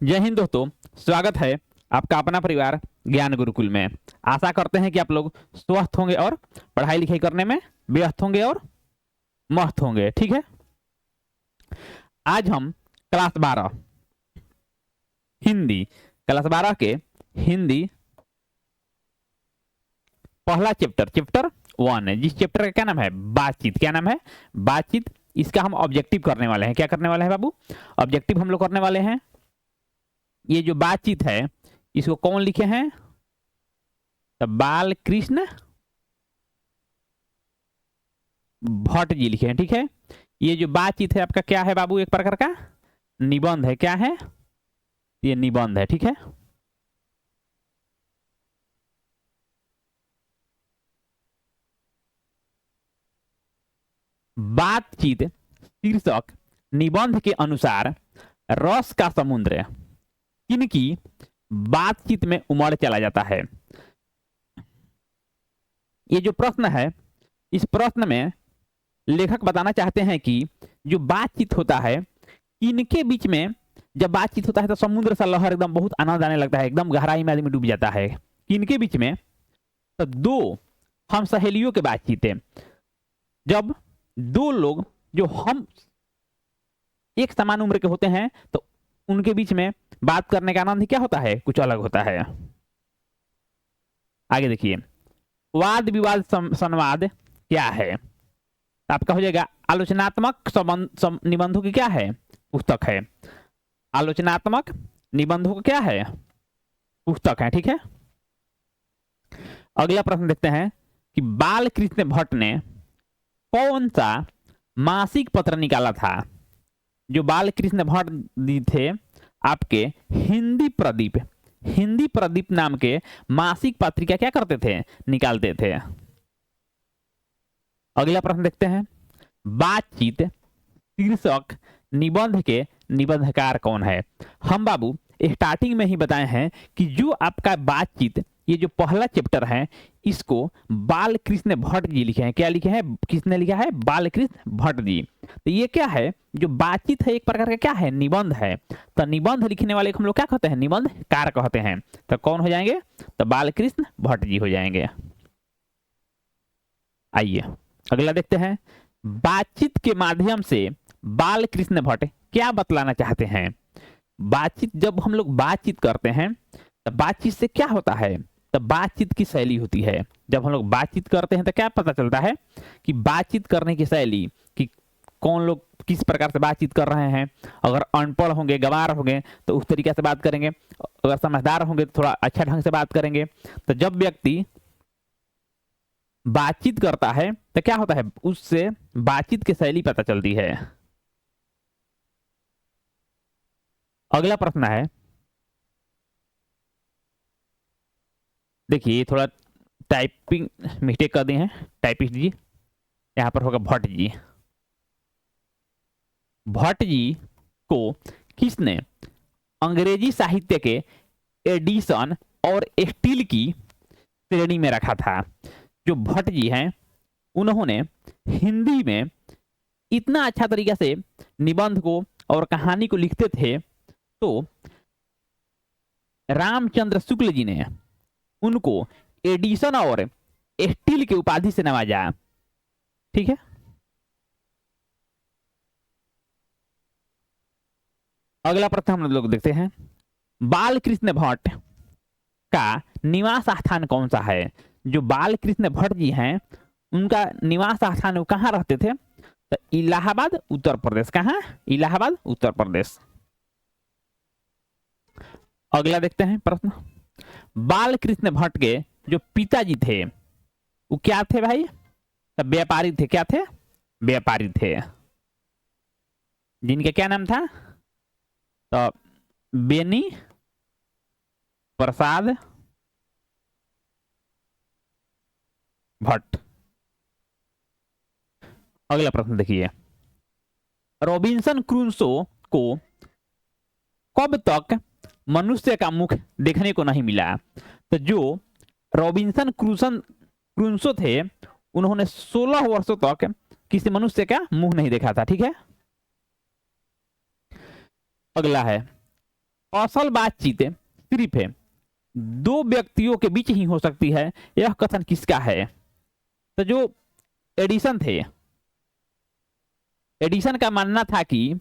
जय हिंद दोस्तों। स्वागत है आपका अपना परिवार ज्ञान गुरुकुल में। आशा करते हैं कि आप लोग स्वस्थ होंगे और पढ़ाई लिखाई करने में व्यस्त होंगे और मस्त होंगे। ठीक है, आज हम क्लास 12 हिंदी क्लास 12 के हिंदी पहला चैप्टर 1 है, जिस चैप्टर का क्या नाम है, बातचीत। क्या नाम है, बातचीत। इसका हम ऑब्जेक्टिव करने वाले हैं। क्या करने वाले हैं बाबू, ऑब्जेक्टिव हम लोग करने वाले हैं। ये जो बातचीत है इसको कौन लिखे हैं, तो बाल कृष्ण भट्ट जी लिखे हैं। ठीक है, ये जो बातचीत है आपका क्या है बाबू, एक प्रकार का निबंध है। क्या है, ये निबंध है। ठीक है, बातचीत शीर्षक निबंध के अनुसार रस का समुद्र किनकी बातचीत में उमड़ चला जाता है। ये जो प्रश्न है, इस प्रश्न में लेखक बताना चाहते हैं कि जो बातचीत होता है इनके बीच में, जब बातचीत होता है तो समुद्र सा लहर एकदम बहुत आनंद आने लगता है, एकदम गहराई में आदमी डूब जाता है। इनके बीच में तो दो हम सहेलियों की बातचीत है। जब दो लोग जो हम एक समान उम्र के होते हैं तो उनके बीच में बात करने का आनंद क्या होता है, कुछ अलग होता है। आगे देखिए, वाद विवाद संवाद क्या है, आपका हो जाएगा आलोचनात्मक निबंधों की क्या है, पुस्तक है। आलोचनात्मक निबंधों का क्या है, पुस्तक है। ठीक है, अगला प्रश्न देखते हैं कि बाल कृष्ण भट्ट ने कौन सा मासिक पत्र निकाला था। जो बाल कृष्ण भट्ट जी थे आपके हिंदी प्रदीप नाम के मासिक पत्रिका क्या करते थे, निकालते थे। अगला प्रश्न देखते हैं, बातचीत शीर्षक निबंध के निबंधकार कौन है। हम बाबू स्टार्टिंग में ही बताए हैं कि जो आपका बातचीत, ये जो पहला चैप्टर है इसको बाल कृष्ण भट्ट जी लिखे हैं। क्या लिखे हैं, किसने लिखा है, बाल कृष्ण भट्ट जी। तो ये क्या है, जो बातचीत है एक प्रकार का क्या है, निबंध है। तो निबंध लिखने वाले को हम लोग क्या कहते हैं, निबंधकार कहते हैं। तो कौन हो जाएंगे, तो बाल कृष्ण भट्ट जी हो जाएंगे। आइए अगला देखते हैं, बातचीत के माध्यम से बाल कृष्ण भट्ट क्या बतलाना चाहते हैं। बातचीत, जब हम लोग बातचीत करते हैं तो बातचीत से क्या होता है, तो बातचीत की शैली होती है। जब हम लोग बातचीत करते हैं तो क्या पता चलता है कि बातचीत करने की शैली, कि कौन लोग किस प्रकार से बातचीत कर रहे हैं। अगर अनपढ़ होंगे, गंवार होंगे तो उस तरीके से बात करेंगे, अगर समझदार होंगे तो थोड़ा अच्छा ढंग से बात करेंगे। तो जब व्यक्ति बातचीत करता है तो क्या होता है, उससे बातचीत की शैली पता चलती है। अगला प्रश्न है, देखिए थोड़ा टाइपिंग मिस्टेक कर दी है टाइपिस्ट जी, यहां पर होगा भट्ट जी। भट्ट जी को किसने अंग्रेजी साहित्य के एडिशन और स्टील की श्रेणी में रखा था। जो भट्ट जी हैं उन्होंने हिंदी में इतना अच्छा तरीके से निबंध को और कहानी को लिखते थे, तो रामचंद्र शुक्ल जी ने उनको एडिशन और स्टील की उपाधि से नवाजा। ठीक है, अगला प्रश्न हम लोग देखते हैं, बाल कृष्ण भट्ट का निवास स्थान कौन सा है। जो बाल कृष्ण भट्ट जी हैं उनका निवास स्थान वो कहाँ रहते थे, तो इलाहाबाद उत्तर प्रदेश। कहाँ, इलाहाबाद उत्तर प्रदेश। अगला देखते हैं प्रश्न, बाल कृष्ण भट्ट के जो पिताजी थे वो क्या थे भाई, तो व्यापारी थे। क्या थे, व्यापारी थे। जिनका क्या नाम था, तो बेनी प्रसाद भट्ट। अगला प्रश्न देखिए, रॉबिन्सन क्रूसो को कब तक मनुष्य का मुख देखने को नहीं मिला। तो जो रॉबिन्सन क्रूसो थे उन्होंने 16 वर्षों तक किसी मनुष्य का मुंह नहीं देखा था। ठीक है, अगला है, असल बातचीत सिर्फ दो व्यक्तियों के बीच ही हो सकती है, यह कथन किसका है? तो जो एडिसन थे, एडिसन का मानना था कि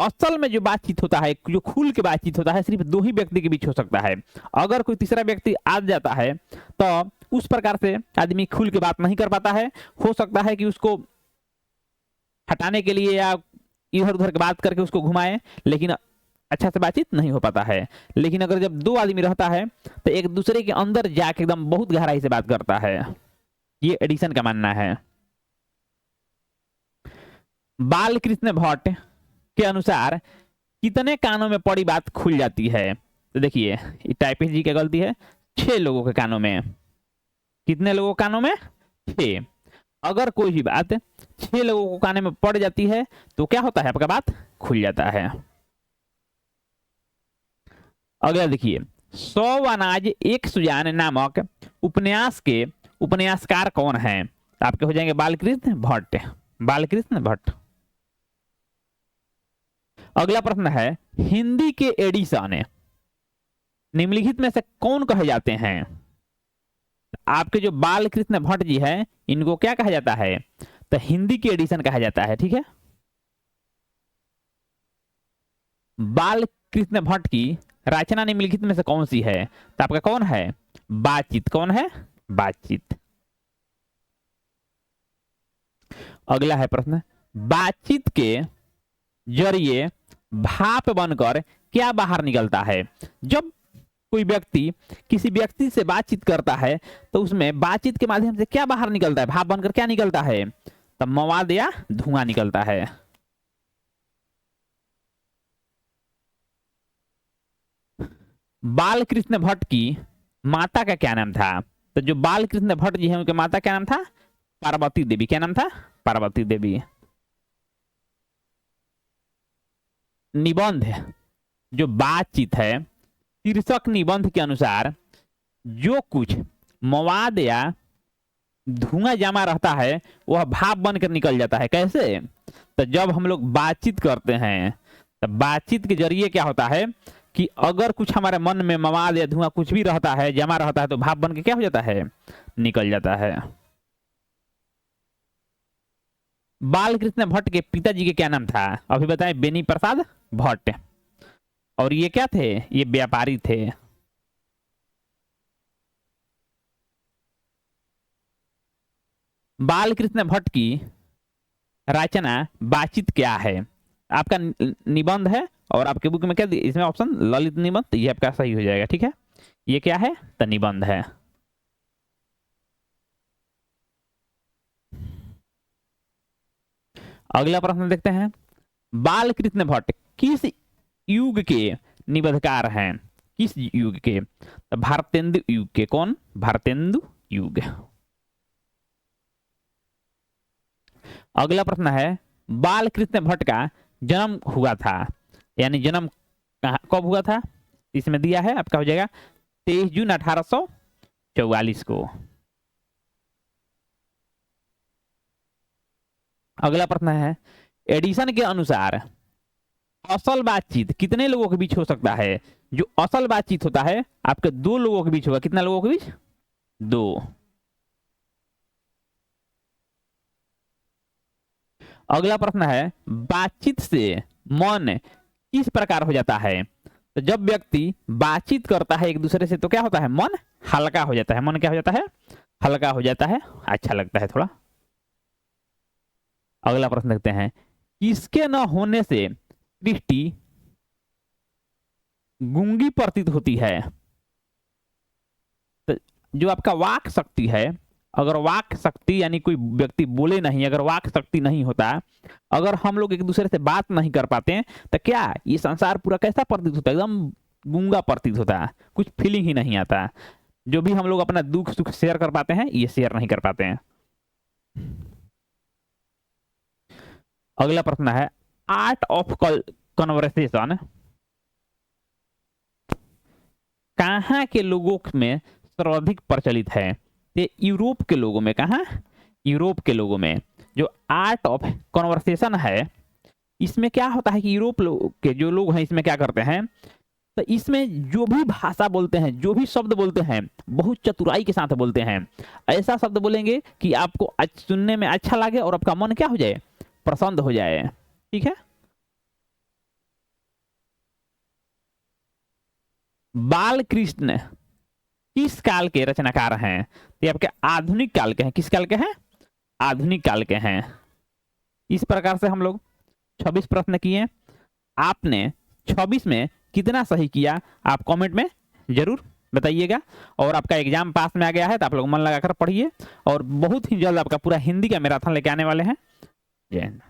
असल में जो बातचीत होता है, जो खुल के बातचीत होता है, सिर्फ दो ही व्यक्ति के बीच हो सकता है। अगर कोई तीसरा व्यक्ति आ जाता है तो उस प्रकार से आदमी खुल के बात नहीं कर पाता है। हो सकता है कि उसको हटाने के लिए या इधर उधर की बात करके उसको घुमाए, लेकिन अच्छा से बातचीत नहीं हो पाता है। लेकिन अगर जब दो आदमी रहता है तो एक दूसरे के अंदर जाके एकदम बहुत गहराई से बात करता है। ये एडिसन का मानना है। बालकृष्ण भट्ट के अनुसार कितने कानों में पड़ी बात खुल जाती है? तो देखिए, टाइपिस्ट जी की गलती है। 6 लोगों के कानों में। कितने लोगों के कानों में? 6। अगर कोई भी बात 6 लोगों को कानों में पड़ जाती है तो क्या होता है? आपका बात खुल जाता है। अगला देखिए, 100 अनाज एक सुजान नामक उपन्यास के उपन्यासकार कौन हैं? आपके हो जाएंगे बालकृष्ण भट्ट। बालकृष्ण भट्ट। अगला प्रश्न है, हिंदी के एडिसन निम्नलिखित में से कौन कहे जाते हैं? आपके जो बालकृष्ण भट्ट जी हैं, इनको क्या कहा जाता है? तो हिंदी के एडिसन कहा जाता है। ठीक है। बालकृष्ण भट्ट की रचना निम्नलिखित में से कौन सी है? तो आपका कौन है? बातचीत। कौन है? बातचीत। अगला है प्रश्न, बातचीत के जरिए भाप बनकर क्या बाहर निकलता है? जब कोई व्यक्ति किसी व्यक्ति से बातचीत करता है तो उसमें बातचीत के माध्यम से क्या बाहर निकलता है? भाप बनकर क्या निकलता है? तब मवाद या धुआं निकलता है। बालकृष्ण भट्ट की माता का क्या नाम था? तो जो बालकृष्ण भट्ट जी हैं, उनके माता क्या नाम था? पार्वती देवी। क्या नाम था? पार्वती देवी। निबंध जो बातचीत है, शीर्षक निबंध के अनुसार जो कुछ मवाद या धुआं जमा रहता है वह भाप बनकर निकल जाता है। कैसे? तो जब हम लोग बातचीत करते हैं तो बातचीत के जरिए क्या होता है कि अगर कुछ हमारे मन में मवाद या धुआं कुछ भी रहता है, जमा रहता है, तो भाप बन के क्या हो जाता है? निकल जाता है। बालकृष्ण भट्ट के पिताजी के क्या नाम था? अभी बताएं। बेनी प्रसाद भट्ट। और ये क्या थे? ये व्यापारी थे। बालकृष्ण भट्ट की रचना बातचीत क्या है? आपका निबंध है और आपके बुक में क्या इसमें ऑप्शन ललित निबंध, तो ये आपका सही हो जाएगा। ठीक है। ये क्या है? तो निबंध है। अगला प्रश्न देखते हैं, बालकृष्ण भट्ट किस युग के निबंधकार हैं? किस युग के? तो भारतेंदु युग के। कौन? भारतेंदु युग। अगला प्रश्न है, बालकृष्ण भट्ट का जन्म हुआ था, यानी जन्म कब हुआ था? इसमें दिया है, आपका हो जाएगा 23 जून 1844 को। अगला प्रश्न है, एडिसन के अनुसार असल बातचीत कितने लोगों के बीच हो सकता है? जो असल बातचीत होता है आपके 2 लोगों के बीच होगा। कितना लोगों के बीच? 2। अगला प्रश्न है, बातचीत से मन किस प्रकार हो जाता है? तो जब व्यक्ति बातचीत करता है एक दूसरे से तो क्या होता है? मन हल्का हो जाता है। मन क्या हो जाता है? हल्का हो जाता है, अच्छा लगता है थोड़ा। अगला प्रश्न देखते हैं, किसके न होने से दृष्टि गूंगी प्रतीत होती है? तो जो आपका वाक शक्ति है, अगर वाक शक्ति यानी कोई व्यक्ति बोले नहीं, अगर वाक शक्ति नहीं होता, अगर हम लोग एक दूसरे से बात नहीं कर पाते हैं तो क्या ये संसार पूरा कैसा प्रतीत होता है? एकदम गूंगा प्रतीत होता है, कुछ फीलिंग ही नहीं आता। जो भी हम लोग अपना दुख सुख शेयर कर पाते हैं, ये शेयर नहीं कर पाते हैं। अगला प्रश्न है, आर्ट ऑफ कन्वर्सेशन कहाँ के लोगों में सर्वाधिक प्रचलित है? ये यूरोप के लोगों में। कहाँ? यूरोप के लोगों में। जो आर्ट ऑफ कन्वर्सेशन है, इसमें क्या होता है कि यूरोप के जो लोग हैं इसमें क्या करते हैं तो इसमें जो भी भाषा बोलते हैं, जो भी शब्द बोलते हैं, बहुत चतुराई के साथ बोलते हैं। ऐसा शब्द बोलेंगे कि आपको सुनने में अच्छा लगे और आपका मन क्या हो जाए, प्रसन्न हो जाए। ठीक है। बाल कृष्ण किस काल के रचनाकार हैं? तो ये आपके आधुनिक काल के हैं। किस काल के हैं? आधुनिक काल के हैं। इस प्रकार से हम लोग 26 प्रश्न किए। आपने 26 में कितना सही किया आप कमेंट में जरूर बताइएगा। और आपका एग्जाम पास में आ गया है तो आप लोग मन लगाकर पढ़िए, और बहुत ही जल्द आपका पूरा हिंदी का मैराथन लेके आने वाले हैं। जय हिंद।